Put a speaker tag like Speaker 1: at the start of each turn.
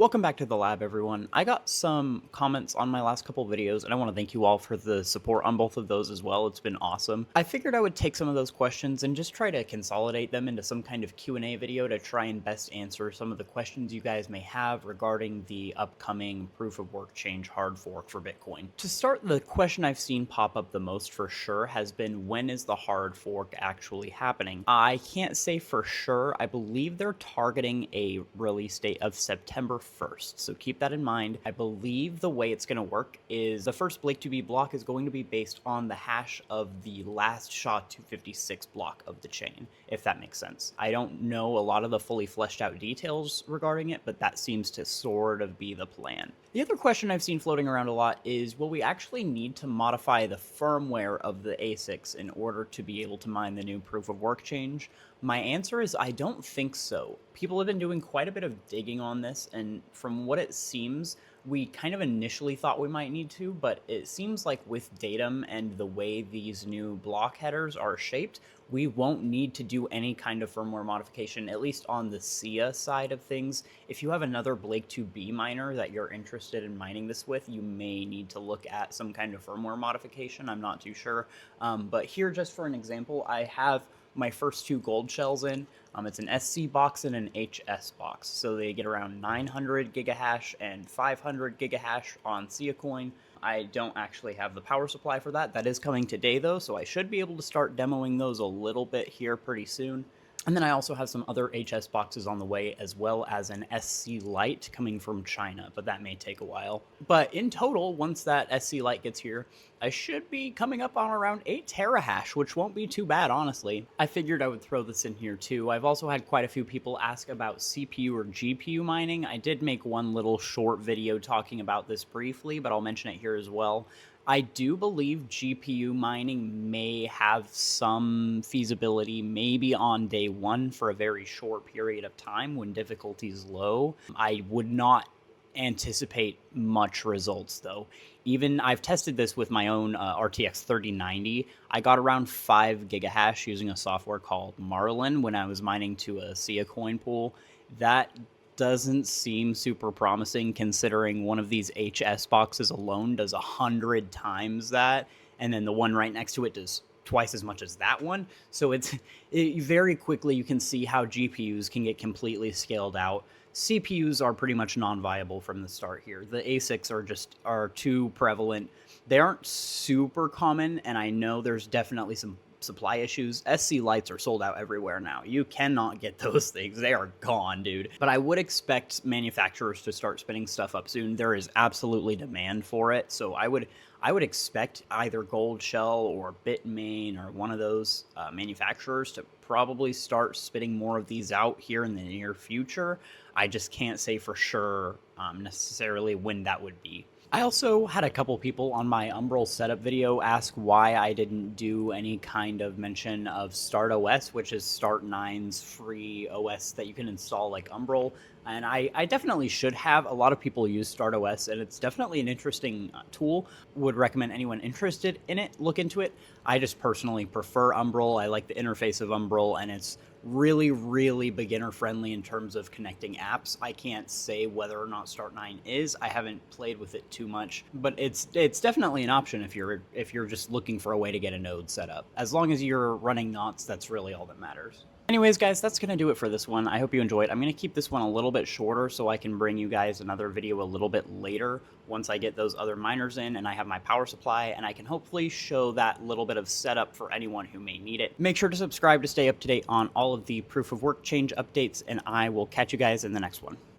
Speaker 1: Welcome back to the lab, everyone. I got some comments on my last couple videos, and I want to thank you all for the support on both of those as well. It's been awesome. I figured I would take some of those questions and just try to consolidate them into some kind of Q&A video to try and best answer some of the questions you guys may have regarding the upcoming proof of work change hard fork for Bitcoin. To start, the question I've seen pop up the most for sure has been, when is the hard fork actually happening? I can't say for sure. I believe they're targeting a release date of September 1st. So keep that in mind. I believe the way it's going to work is the first Blake2B block is going to be based on the hash of the last SHA-256 block of the chain, if that makes sense. I don't know a lot of the fully fleshed out details regarding it, but that seems to sort of be the plan. The other question I've seen floating around a lot is, will we actually need to modify the firmware of the ASICs in order to be able to mine the new proof of work change? My answer is I don't think so. People have been doing quite a bit of digging on this, and from what it seems, we kind of initially thought we might need to, but it seems like with Datum and the way these new block headers are shaped, we won't need to do any kind of firmware modification, at least on the SIA side of things. If you have another Blake2B miner that you're interested in mining this with, you may need to look at some kind of firmware modification. I'm not too sure. But here, just for an example, I have my first two gold shells in. It's an SC box and an HS box. So they get around 900 gigahash and 500 gigahash on SIA coin. I don't actually have the power supply for that. That is coming today though, so I should be able to start demoing those a little bit here pretty soon. And then I also have some other HS boxes on the way, as well as an SC Lite coming from China, but that may take a while. But in total, once that SC Lite gets here, I should be coming up on around 8 terahash, which won't be too bad, honestly. I figured I would throw this in here too. I've also had quite a few people ask about CPU or GPU mining. I did make one little short video talking about this briefly, but I'll mention it here as well. I do believe GPU mining may have some feasibility maybe on day one for a very short period of time when difficulty is low. I would not anticipate much results though. Even I've tested this with my own RTX 3090. I got around 5 gigahash using a software called Marlin when I was mining to a SIA coin pool. That doesn't seem super promising, considering one of these HS boxes alone does 100 times that, and then the one right next to it does twice as much as that one. So very quickly you can see how GPUs can get completely scaled out. CPUs are pretty much non-viable from the start here. The ASICs are too prevalent. They aren't super common, and I know there's definitely some supply issues. SC Lights are sold out everywhere now. You cannot get those things. They are gone, dude. But I would expect manufacturers to start spinning stuff up soon. There is absolutely demand for it. So I would expect either Gold Shell or Bitmain or one of those manufacturers to probably start spitting more of these out here in the near future. I just can't say for sure necessarily when that would be. I also had a couple people on my Umbrel setup video ask why I didn't do any kind of mention of StartOS, which is Start9's free OS that you can install like Umbrel. And I definitely should have. A lot of people use StartOS, and it's definitely an interesting tool. Would recommend anyone interested in it look into it. I just personally prefer Umbrel. I like the interface of Umbrel, and it's really, really beginner friendly in terms of connecting apps. I can't say whether or not Start9 is. I haven't played with it too much, but it's definitely an option if you're just looking for a way to get a node set up. As long as you're running knots, that's really all that matters. Anyways, guys, that's going to do it for this one. I hope you enjoyed. I'm going to keep this one a little bit shorter so I can bring you guys another video a little bit later once I get those other miners in and I have my power supply, and I can hopefully show that little bit of setup for anyone who may need it. Make sure to subscribe to stay up to date on all of the proof of work change updates, and I will catch you guys in the next one.